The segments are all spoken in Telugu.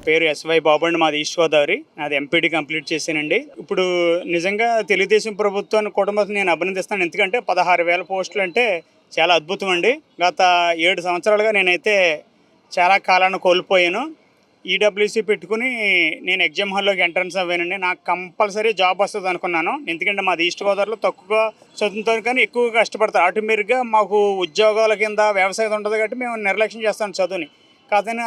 పేరు ఎస్వై బాబు అండి. మాది ఈస్ట్ గోదావరి. నాది ఎంపీడీ కంప్లీట్ చేశానండి. ఇప్పుడు నిజంగా తెలుగుదేశం ప్రభుత్వాన్ని కుటుంబాన్ని నేను అభినందిస్తాను. ఎందుకంటే 16,000 పోస్టులు అంటే చాలా అద్భుతం అండి. గత 7 సంవత్సరాలుగా నేనైతే చాలా కాలాన్ని కోల్పోయాను. ఈడబ్ల్యూసీ పెట్టుకుని నేను ఎగ్జామ్ హాల్లోకి ఎంట్రన్స్ అవ్వానండి. నాకు కంపల్సరీ జాబ్ వస్తుంది అనుకున్నాను. ఎందుకంటే మాది ఈస్ట్ గోదావరిలో తక్కువ చదువుతాను కానీ ఎక్కువగా కష్టపడతారు. ఆటోమేటిక్గా మాకు ఉద్యోగాల కింద వ్యవసాయం ఉంటుంది కాబట్టి మేము నిర్లక్ష్యం చేస్తాం చదువుని. కాదని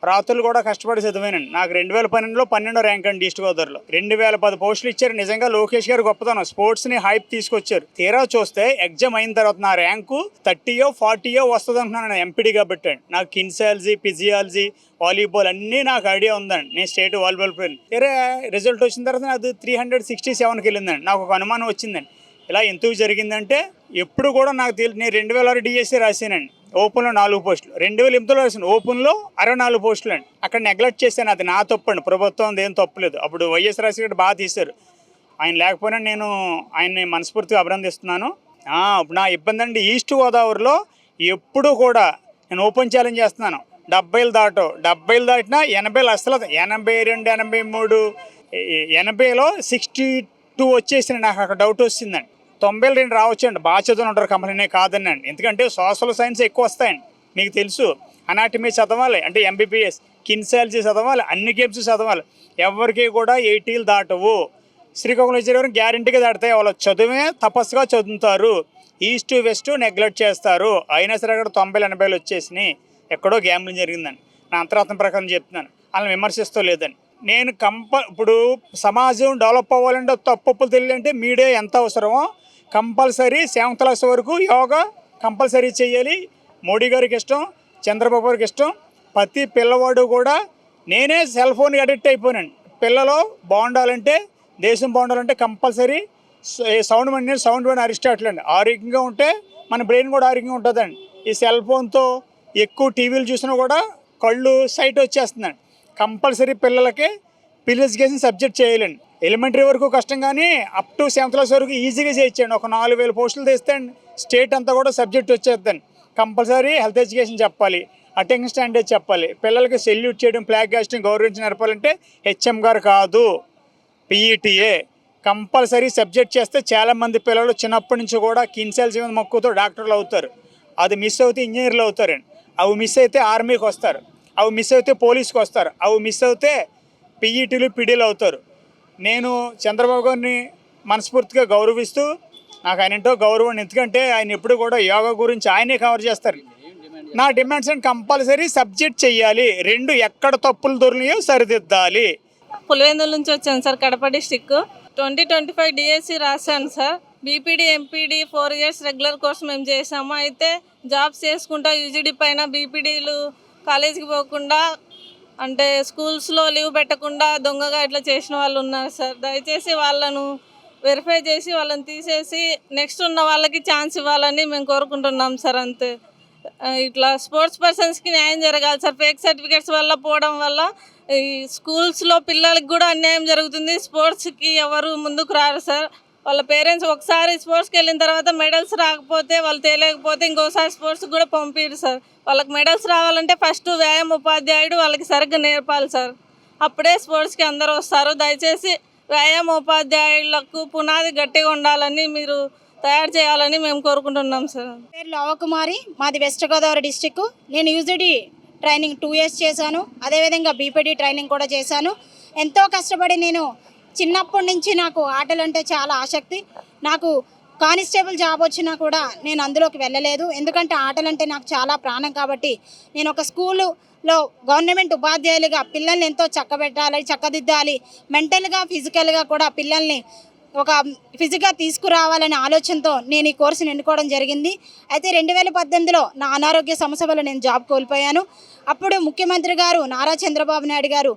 రాత్రులు కూడా కష్టపడి చదివానండి. నాకు 2012లో 12వ ర్యాంక్ అండి ఈస్ట్ గోదావరిలో. 2010 పోస్టులు ఇచ్చారు. నిజంగా లోకేష్ గారు గొప్పతనం, స్పోర్ట్స్ని హైప్ తీసుకొచ్చారు. తీరా చూస్తే ఎగ్జామ్ అయిన తర్వాత నా ర్యాంకు 30యో 40యో వస్తుంది అంటున్నాను ఎంపీడీ కాబట్టి. నాకు కిన్సాలజీ, ఫిజియాలజీ, వాలీబాల్ అన్నీ నాకు ఐడియా ఉందండి. నేను స్టేట్ వాలీబాల్ ప్లేయర్. తీరా రిజల్ట్ వచ్చిన తర్వాత అది 367కి వెళ్ళిందండి. నాకు ఒక అనుమానం వచ్చిందండి, ఇలా ఎందుకు జరిగిందంటే ఎప్పుడు కూడా నాకు తెలియదు. నేను 2006 డిఎస్సీ రాశానండి. ఓపెన్లో 4 పోస్టులు, 2008లో రాశాను. ఓపెన్లో 64 పోస్టులు అండి. అక్కడ నెగ్లెక్ట్ చేశాను. అది నా తప్పు అండి, ప్రభుత్వం ఏం తప్పులేదు. అప్పుడు వైఎస్ రాజశేఖర్ బాగా తీశారు. ఆయన లేకపోయినా నేను ఆయన్ని మనస్ఫూర్తిగా అభినందిస్తున్నాను. ఇప్పుడు నా ఇబ్బంది అండి, ఈస్ట్ గోదావరిలో ఎప్పుడు కూడా నేను ఓపెన్ ఛాలెంజ్ చేస్తున్నాను. 70 దాటినా 80 అసలు 82, 83, 80లో 62 వచ్చేసిన నాకు అక్కడ డౌట్ వచ్చిందండి. 92 రావచ్చండి. బాగా చదువుని ఉంటారు కంపెనీ కాదండి అండి. ఎందుకంటే సోషల్ సైన్స్ ఎక్కువ వస్తాయండి. మీకు తెలుసు, అనాటమీ చదవాలి అంటే ఎంబీబీఎస్, కిన్సాలజీ చదవాలి, అన్ని గేమ్స్ చదవాలి. ఎవరికి కూడా 80లు దాటవు. శ్రీకాకుళం వచ్చేవారు గ్యారెంటీగా దాటుతాయి. వాళ్ళు చదువే తపస్సుగా చదువుతారు. ఈస్ట్ వెస్ట్ నెగ్లెక్ట్ చేస్తారు. అయినా సరే అక్కడ 90, 80 వచ్చేసినాయి. ఎక్కడో గ్యాంబ్లింగ్ జరిగిందండి. నా అంతరాత్మ ప్రకారం చెప్తున్నాను, వాళ్ళని విమర్శిస్తూ లేదని. నేను ఇప్పుడు సమాజం డెవలప్ అవ్వాలంటే తప్పులు తెలియాలంటే మీడియా ఎంత అవసరమో కంపల్సరీ 7th క్లాస్ వరకు యోగా కంపల్సరీ చేయాలి. మోడీ గారికి ఇష్టం, చంద్రబాబు గారికి ఇష్టం. ప్రతి పిల్లవాడు కూడా, నేనే సెల్ ఫోన్కి అడిక్ట్ అయిపోయానండి. పిల్లలు బాగుండాలంటే, దేశం బాగుండాలంటే కంపల్సరీ సౌండ్ మైండ్ అరిస్టాటిల్ అండి. ఆరోగ్యంగా ఉంటే మన బ్రెయిన్ కూడా ఆరోగ్యంగా ఉంటుందండి. ఈ సెల్ ఫోన్తో ఎక్కువ టీవీలు చూసినా కూడా కళ్ళు సైట్ వచ్చేస్తుందండి. కంపల్సరీ పిల్లలకి ఫిజికల్ సబ్జెక్ట్ చేయాలండి. ఎలిమెంటరీ వరకు కష్టం కానీ అప్ టు 7th క్లాస్ వరకు ఈజీగా చేయొచ్చండి. ఒక 4,000 పోస్టులు తెస్తే స్టేట్ అంతా కూడా సబ్జెక్ట్ వచ్చేద్దండి. కంపల్సరీ హెల్త్ ఎడ్యుకేషన్ చెప్పాలి, అటెంషన్ స్టాండర్డ్ చెప్పాలి. పిల్లలకి సెల్యూట్ చేయడం, ఫ్లాగ్ హాస్టింగ్, గౌరవించి నేర్పాలంటే హెచ్ఎం గారు కాదు, పీఈటీఏ కంపల్సరీ సబ్జెక్ట్ చేస్తే చాలామంది పిల్లలు చిన్నప్పటి నుంచి కూడా కిన్సాలజీ మీద మక్కువతో డాక్టర్లు అవుతారు. అది మిస్ అవుతే ఇంజనీర్లు అవుతారండి. అవి మిస్ అయితే ఆర్మీకి వస్తారు, అవి మిస్ అయితే పోలీస్కి వస్తారు, అవి మిస్ అవుతే పీఈటీలు, పీడీలు అవుతారు. నేను చంద్రబాబు గారిని మనస్ఫూర్తిగా గౌరవిస్తూ, నాకు ఆయనంటో గౌరవం. ఎందుకంటే ఆయన ఎప్పుడు కూడా యోగా గురించి ఆయనే కవర్ చేస్తారు. నా డిమాండ్స్ అండ్ కంపల్సరీ సబ్జెక్ట్ చెయ్యాలి. 2 ఎక్కడ తప్పులు దొరినాయో సరిదిద్దాలి. పులివెందుల నుంచి వచ్చాను సార్, కడప డిస్టిక్. 2025 డిఎస్సి రాశాను sir. BPD, MPD 4 years regular course మేము చేసాము. అయితే జాబ్స్ చేసుకుంటా యూజీడీ పైన బీపీడీలు కాలేజీకి పోకుండా, అంటే స్కూల్స్లో లీవ్ పెట్టకుండా దొంగగా ఇట్లా చేసిన వాళ్ళు ఉన్నారు సార్. దయచేసి వాళ్ళను వెరిఫై చేసి వాళ్ళని తీసేసి నెక్స్ట్ ఉన్న వాళ్ళకి ఛాన్స్ ఇవ్వాలని మేము కోరుకుంటున్నాం సార్. అంతే. ఇట్లా స్పోర్ట్స్ పర్సన్స్కి న్యాయం జరగాలి సార్. ఫేక్ సర్టిఫికేట్స్ వల్ల పోవడం వల్ల ఈ స్కూల్స్లో పిల్లలకి కూడా అన్యాయం జరుగుతుంది. స్పోర్ట్స్కి ఎవరు ముందుకు రారు సార్. వాళ్ళ పేరెంట్స్ ఒకసారి స్పోర్ట్స్కి వెళ్ళిన తర్వాత మెడల్స్ రాకపోతే, వాళ్ళు తేలేకపోతే ఇంకోసారి స్పోర్ట్స్కి కూడా పంపించరు సార్. వాళ్ళకి మెడల్స్ రావాలంటే ఫస్ట్ వ్యాయామ ఉపాధ్యాయుడు వాళ్ళకి సరిగ్గా నేర్పాలి సార్. అప్పుడే స్పోర్ట్స్కి అందరూ వస్తారు. దయచేసి వ్యాయామ ఉపాధ్యాయులకు పునాది గట్టిగా ఉండాలని మీరు తయారు చేయాలని మేము కోరుకుంటున్నాం సార్. పేరు లోవకుమారి, మాది వెస్ట్ గోదావరి డిస్టిక్. నేను యూజీడీ ట్రైనింగ్ 2 years చేశాను. అదేవిధంగా బీపీడీ ట్రైనింగ్ కూడా చేశాను. ఎంతో కష్టపడి నేను చిన్నప్పటి నుంచి నాకు ఆటలంటే చాలా ఆసక్తి. నాకు కానిస్టేబుల్ జాబ్ వచ్చినా కూడా నేను అందులోకి వెళ్ళలేదు. ఎందుకంటే ఆటలంటే నాకు చాలా ప్రాణం. కాబట్టి నేను ఒక స్కూలులో గవర్నమెంట్ ఉపాధ్యాయులుగా పిల్లల్ని ఎంతో చక్కదిద్దాలి. మెంటల్గా, ఫిజికల్గా కూడా పిల్లల్ని ఒక ఫిజిక్గా తీసుకురావాలనే ఆలోచనతో నేను ఈ కోర్సును ఎన్నుకోవడం జరిగింది. అయితే 2018లో నా అనారోగ్య సమస్య వల్ల నేను జాబ్ కోల్పోయాను. అప్పుడు ముఖ్యమంత్రి గారు నారా చంద్రబాబు నాయుడు గారు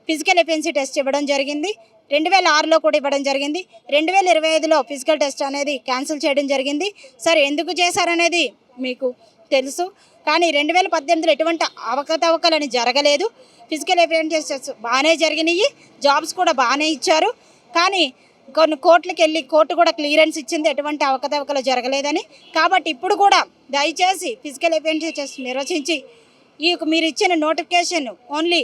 ఫిజికల్ ఎఫిషియన్సీ టెస్ట్ ఇవ్వడం జరిగింది. 2006లో కూడా ఇవ్వడం జరిగింది. 2025లో ఫిజికల్ టెస్ట్ అనేది క్యాన్సిల్ చేయడం జరిగింది. సరే, ఎందుకు చేశారనేది మీకు తెలుసు. కానీ 2018లో ఎటువంటి అవకతవకలని జరగలేదు. ఫిజికల్ ఎఫిషియన్సీ టెస్ట్ బాగానే జరిగినాయి, జాబ్స్ కూడా బాగానే ఇచ్చారు. కానీ కొన్ని కోర్టులకు వెళ్ళి కోర్టు కూడా క్లియరెన్స్ ఇచ్చింది, ఎటువంటి అవకతవకలు జరగలేదని. కాబట్టి ఇప్పుడు కూడా దయచేసి ఫిజికల్ ఎఫిషియన్సీ టెస్ట్ నిర్వహించి మీరు ఇచ్చిన నోటిఫికేషన్ ఓన్లీ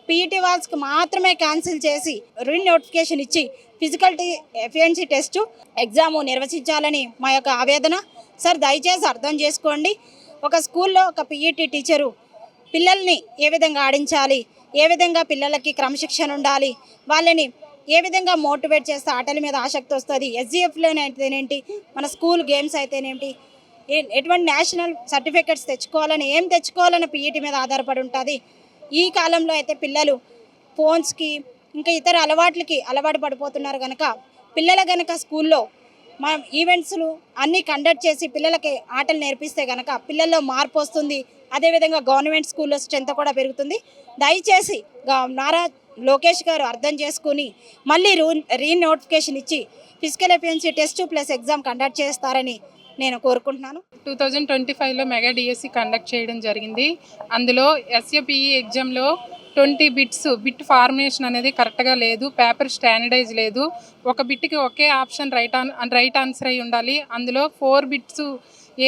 పీఈటీ వాల్స్కి మాత్రమే క్యాన్సిల్ చేసి రీనోటిఫికేషన్ ఇచ్చి ఫిజికల్ ఎఫిషియన్సీ టెస్టు ఎగ్జాము నిర్వహించాలని మా యొక్క ఆవేదన. సార్ దయచేసి అర్థం చేసుకోండి. ఒక స్కూల్లో ఒక పీఈటీ టీచరు పిల్లల్ని ఏ విధంగా ఆడించాలి, ఏ విధంగా పిల్లలకి క్రమశిక్షణ ఉండాలి, వాళ్ళని ఏ విధంగా మోటివేట్ చేస్తే ఆటల మీద ఆసక్తి వస్తుంది, ఎస్జిఎఫ్లోనే అయితేనేంటి, మన స్కూల్ గేమ్స్ అయితేనేంటి, ఎటువంటి నేషనల్ సర్టిఫికెట్స్ తెచ్చుకోవాలని పీఈటీ మీద ఆధారపడి ఉంటుంది. ఈ కాలంలో అయితే పిల్లలు ఫోన్స్కి ఇంకా ఇతర అలవాట్లకి అలవాటు పడిపోతున్నారు కనుక పిల్లల కనుక స్కూల్లో మనం ఈవెంట్స్లు అన్నీ కండక్ట్ చేసి పిల్లలకి ఆటలు నేర్పిస్తే కనుక పిల్లల్లో మార్పు వస్తుంది. అదేవిధంగా గవర్నమెంట్ స్కూల్లో స్ట్రెంత్ కూడా పెరుగుతుంది. దయచేసి నారా లోకేష్ గారు అర్థం చేసుకుని మళ్ళీ రీనోటిఫికేషన్ ఇచ్చి physical efficiency test plus exam conduct చేస్తారని నేను కోరుకుంటున్నాను. 2025లో మెగా డిఎస్సి కండక్ట్ చేయడం జరిగింది. అందులో ఎస్ఏపిఈ ఎగ్జామ్లో 20 బిట్ ఫార్ములేషన్ అనేది కరెక్ట్గా లేదు, పేపర్ స్టాండర్డైజ్ లేదు. ఒక బిట్కి ఒకే ఆప్షన్ రైట్ ఆన్సర్ అయి ఉండాలి. అందులో 4 బిట్స్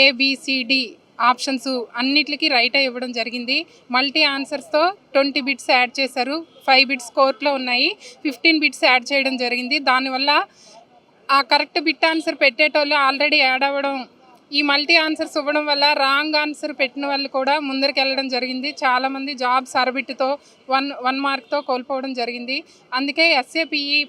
ఏబిసిడి ఆప్షన్స్ అన్నిటికీ రైట్ అయి ఇవ్వడం జరిగింది. మల్టీ ఆన్సర్స్తో 20 బిట్స్ యాడ్ చేశారు. 5 బిట్స్ కోర్టులో ఉన్నాయి, 15 బిట్స్ యాడ్ చేయడం జరిగింది. దానివల్ల ఆ కరెక్ట్ బిట్ ఆన్సర్ పెట్టేటోళ్ళు ఆల్రెడీ యాడ్ అవ్వడం, ఈ మల్టీ ఆన్సర్స్ ఇవ్వడం వల్ల రాంగ్ ఆన్సర్ పెట్టిన వాళ్ళు కూడా ముందరికి వెళ్ళడం జరిగింది. చాలామంది జాబ్స్ అరబిట్టుతో 1 మార్క్తో కోల్పోవడం జరిగింది. అందుకే ఎస్ఏపిఈ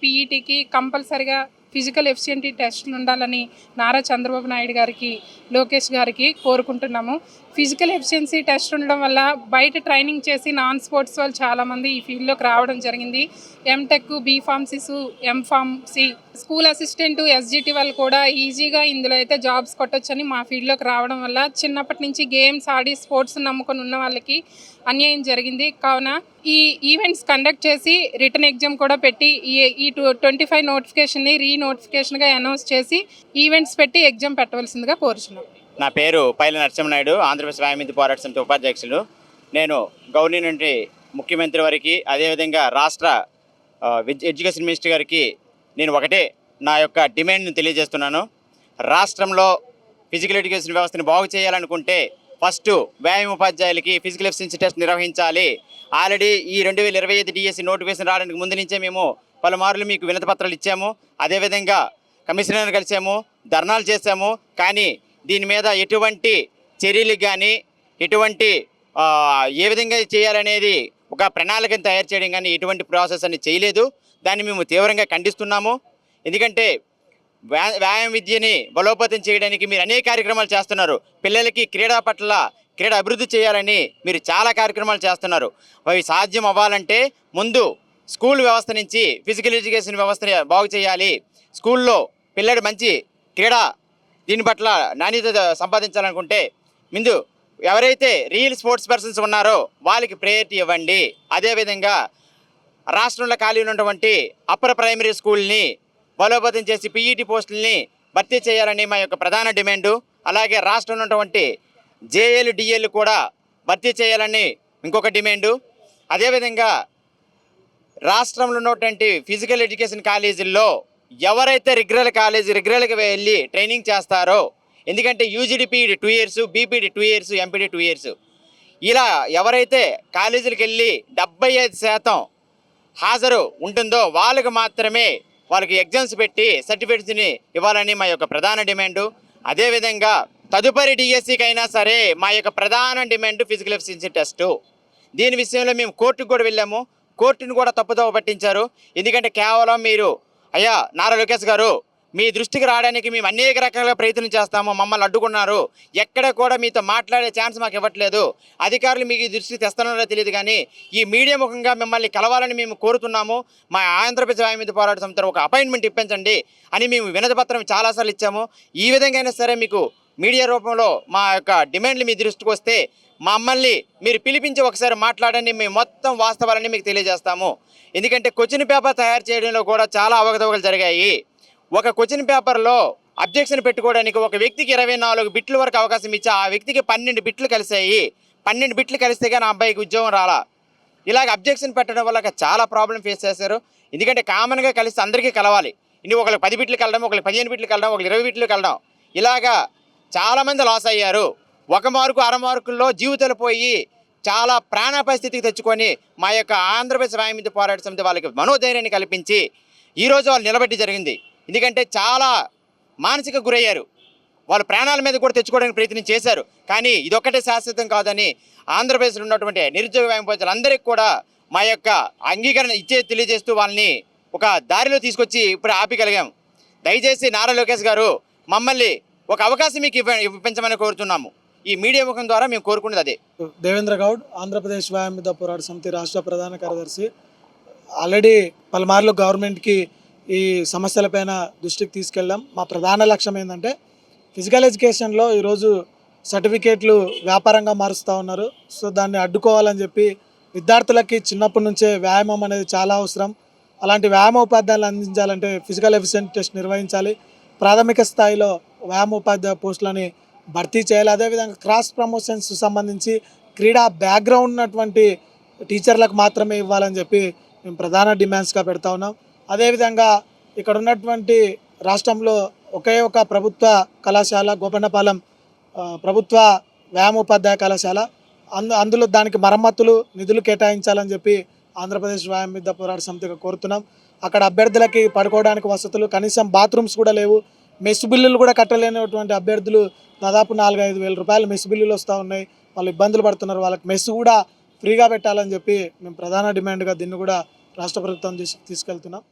పీఈటీకి కంపల్సరిగా ఫిజికల్ ఎఫిషియన్సీ టెస్టులు ఉండాలని నారా చంద్రబాబు నాయుడు గారికి, లోకేష్ గారికి కోరుకుంటున్నాము. ఫిజికల్ ఎఫిషియన్సీ టెస్ట్ ఉండడం వల్ల బయట ట్రైనింగ్ చేసి నాన్ స్పోర్ట్స్ వాళ్ళు చాలామంది ఈ ఫీల్డ్లోకి రావడం జరిగింది. M Tech, B Pharmacies, M Pharmacy, school assistant, SGT వాళ్ళు కూడా ఈజీగా ఇందులో అయితే జాబ్స్ కొట్టొచ్చని మా ఫీల్డ్లోకి రావడం వల్ల చిన్నప్పటి నుంచి గేమ్స్ ఆడి స్పోర్ట్స్ నమ్ముకొని ఉన్న వాళ్ళకి అన్యాయం జరిగింది. కావున ఈ ఈవెంట్స్ కండక్ట్ చేసి రిటర్న్ ఎగ్జామ్ కూడా పెట్టి ఈ 25 నోటిఫికేషన్ని రీనోటిఫికేషన్గా అనౌన్స్ చేసి ఈవెంట్స్ పెట్టి ఎగ్జామ్ పెట్టవలసిందిగా కోరుచున్నాం. నా పేరు పైల నరసింహనాయుడు, ఆంధ్రప్రదేశ్ వ్యాయామితి పోరాట సమితి ఉపాధ్యక్షులు. నేను గవర్నర్ నుండి ముఖ్యమంత్రి వారికి, అదేవిధంగా రాష్ట్ర ఎడ్యుకేషన్ మినిస్టర్ గారికి నేను ఒకటే నా యొక్క డిమాండ్ను తెలియజేస్తున్నాను. రాష్ట్రంలో ఫిజికల్ ఎడ్యుకేషన్ వ్యవస్థను బాగు చేయాలనుకుంటే ఫస్ట్ వ్యాయామ ఉపాధ్యాయులకి ఫిజికల్ ఎఫిషియన్సీ టెస్ట్ నిర్వహించాలి. ఆల్రెడీ ఈ 2025 డిఎస్సి నోటిఫికేషన్ రావడానికి ముందు నుంచే మేము పలుమార్లు మీకు వినతి పత్రాలు ఇచ్చాము, అదేవిధంగా కమిషనర్ కలిసాము, ధర్నాలు చేశాము. కానీ దీని మీద ఎటువంటి చర్యలు కానీ ఎటువంటి ఏ విధంగా చేయాలనేది ఒక ప్రణాళికను తయారు చేయడం కానీ ఎటువంటి ప్రాసెస్ అని చేయలేదు. దాన్ని మేము తీవ్రంగా ఖండిస్తున్నాము. ఎందుకంటే వ్యాయామ విద్యని బలోపేతం చేయడానికి మీరు అనేక కార్యక్రమాలు చేస్తున్నారు. పిల్లలకి క్రీడా అభివృద్ధి చేయాలని మీరు చాలా కార్యక్రమాలు చేస్తున్నారు. అవి సాధ్యం అవ్వాలంటే ముందు స్కూల్ వ్యవస్థ నుంచి ఫిజికల్ ఎడ్యుకేషన్ వ్యవస్థని బాగు చేయాలి. స్కూల్లో పిల్లడు మంచి దీని పట్ల నాణ్యత సంపాదించాలనుకుంటే ముందు ఎవరైతే రియల్ స్పోర్ట్స్ పర్సన్స్ ఉన్నారో వాళ్ళకి ప్రయారిటీ ఇవ్వండి. అదేవిధంగా రాష్ట్రంలో ఖాళీ ఉన్నటువంటి అప్పర్ ప్రైమరీ స్కూల్ని బలోపేతం చేసి పీఈటీ పోస్టుల్ని భర్తీ చేయాలని మా యొక్క ప్రధాన డిమాండు. అలాగే రాష్ట్రంలో ఉన్నటువంటి జేఏలు, డిఏలు కూడా భర్తీ చేయాలని ఇంకొక డిమాండు. అదేవిధంగా రాష్ట్రంలో ఉన్నటువంటి ఫిజికల్ ఎడ్యుకేషన్ కాలేజీల్లో ఎవరైతే రెగ్యులర్కి వెళ్ళి ట్రైనింగ్ చేస్తారో, ఎందుకంటే UGD 2 years, BPD 2 years, MPD 2 years, ఇలా ఎవరైతే కాలేజీలకు వెళ్ళి 75% హాజరు ఉంటుందో వాళ్ళకి మాత్రమే వాళ్ళకి ఎగ్జామ్స్ పెట్టి సర్టిఫికేట్స్ని ఇవ్వాలని మా యొక్క ప్రధాన డిమాండు. అదేవిధంగా తదుపరి డిఎస్సికి అయినా సరే మా యొక్క ప్రధాన డిమాండ్ ఫిజికల్ ఎఫిషియన్సీ టెస్టు. దీని విషయంలో మేము కోర్టుకు కూడా వెళ్ళాము, కోర్టును కూడా తప్పుదోవ పట్టించారు. ఎందుకంటే కేవలం మీరు అయ్యా నారా లోకేష్ గారు మీ దృష్టికి రావడానికి మేము అనేక రకాలుగా ప్రయత్నం చేస్తాము, మమ్మల్ని అడ్డుకున్నారు, ఎక్కడ కూడా మీతో మాట్లాడే ఛాన్స్ మాకు ఇవ్వట్లేదు, అధికారులు మీకు ఈ దృష్టికి తెస్తున్నారో తెలియదు, కానీ ఈ మీడియా ముఖంగా మిమ్మల్ని కలవాలని మేము కోరుతున్నాము. మా ఆంధ్రప్రదేశ్ వ్యాయామితి పోరాట సమితి ఒక అపాయింట్మెంట్ ఇప్పించండి అని మేము వినతి పత్రం చాలాసార్లు ఇచ్చాము. ఈ విధంగా అయినా సరే మీకు మీడియా రూపంలో మా యొక్క డిమాండ్లు మీ దృష్టికి వస్తే మమ్మల్ని మీరు పిలిపించి ఒకసారి మాట్లాడండి, మేము మొత్తం వాస్తవాలని మీకు తెలియజేస్తాము. ఎందుకంటే క్వశ్చన్ పేపర్ తయారు చేయడంలో కూడా చాలా అవకతవకలు జరిగాయి. ఒక క్వశ్చన్ పేపర్లో అబ్జెక్షన్ పెట్టుకోవడానికి ఒక వ్యక్తికి 24 బిట్ల వరకు అవకాశం ఇచ్చి ఆ వ్యక్తికి 12 బిట్లు కలిసాయి. 12 బిట్లు కలిస్తే కానీ ఆ అబ్బాయికి ఉద్యోగం రాలా. ఇలాగ అబ్జెక్షన్ పెట్టడం వల్ల చాలా ప్రాబ్లం ఫేస్ చేశారు. ఎందుకంటే కామన్గా కలిస్తే అందరికీ కలవాలి. ఇన్ని ఒకరికి 10 బిట్లు కలడం, ఒకరికి 15 బిట్లు కలడం, ఒకరికి 20 బిట్లు కలడం, ఇలాగా చాలామంది లాస్ అయ్యారు. 1 మార్కు, 1/2 మార్కుల్లో జీవితాలు పోయి చాలా ప్రాణాపాయ స్థితికి తెచ్చుకొని మా యొక్క ఆంధ్రప్రదేశ్ వ్యాయామ పోరాట సమితి వాళ్ళకి మనోధైర్యాన్ని కల్పించి ఈరోజు వాళ్ళు నిలబెట్టి జరిగింది. ఎందుకంటే చాలా మానసిక గురయ్యారు, వాళ్ళు ప్రాణాల మీద కూడా తెచ్చుకోవడానికి ప్రయత్నం చేశారు. కానీ ఇదొక్కటే శాశ్వతం కాదని ఆంధ్రప్రదేశ్లో ఉన్నటువంటి నిరుద్యోగ వ్యాయామపోతులందరికీ కూడా మా యొక్క అంగీకరణ తెలియజేస్తూ వాళ్ళని ఒక దారిలో తీసుకొచ్చి ఇప్పుడు ఆపగలిగాం. దయచేసి నారా లోకేష్ గారు మమ్మల్ని ఒక అవకాశం మీకు ఇప్పించమని కోరుతున్నాము. ఈ మీడియా ముఖం ద్వారా మేము కోరుకునేది అదే. దేవేంద్ర గౌడ్, ఆంధ్రప్రదేశ్ వ్యాయామ పోరాట సమితి రాష్ట్ర ప్రధాన కార్యదర్శి. ఆల్రెడీ పలుమార్లు గవర్నమెంట్కి ఈ సమస్యలపైన దృష్టికి తీసుకెళ్ళాం. మా ప్రధాన లక్ష్యం ఏంటంటే ఫిజికల్ ఎడ్యుకేషన్లో ఈరోజు సర్టిఫికేట్లు వ్యాపారంగా మారుస్తూ ఉన్నారు. సో దాన్ని అడ్డుకోవాలని చెప్పి విద్యార్థులకి చిన్నప్పటి నుంచే వ్యాయామం అనేది చాలా అవసరం. అలాంటి వ్యాయామ ఉపాధ్యాయులు అందించాలంటే ఫిజికల్ ఎఫిషియెంట్ టెస్ట్ నిర్వహించాలి. ప్రాథమిక స్థాయిలో వ్యాయామ ఉపాధ్యాయ పోస్టులని భర్తీ చేయాలి. అదేవిధంగా క్రాస్ ప్రమోషన్స్ సంబంధించి క్రీడా బ్యాక్గ్రౌండ్ ఉన్నటువంటి టీచర్లకు మాత్రమే ఇవ్వాలని చెప్పి మేము ప్రధాన డిమాండ్స్గా పెడతా ఉన్నాం. అదేవిధంగా ఇక్కడ ఉన్నటువంటి రాష్ట్రంలో ఒకే ఒక ప్రభుత్వ కళాశాల గోపన్నపాలెం ప్రభుత్వ వ్యాయామోపాధ్యాయ కళాశాల, అందులో దానికి మరమ్మతులు నిధులు కేటాయించాలని చెప్పి ఆంధ్రప్రదేశ్ వ్యాయామ పోరాట సమితిగా కోరుతున్నాం. అక్కడ అభ్యర్థులకి పడుకోవడానికి వసతులు, కనీసం బాత్రూమ్స్ కూడా లేవు. మెస్ బిల్లులు కూడా కట్టలేనటువంటి అభ్యర్థులు దాదాపు 4-5 వేల రూపాయలు మెస్ బిల్లులు వస్తూ ఉన్నాయి. వాళ్ళు ఇబ్బందులు పడుతున్నారు. వాళ్ళకి మెస్ కూడా ఫ్రీగా పెట్టాలని చెప్పి మేము ప్రధాన డిమాండ్గా దీన్ని కూడా రాష్ట్ర ప్రభుత్వం తీసుకెళ్తున్నాం.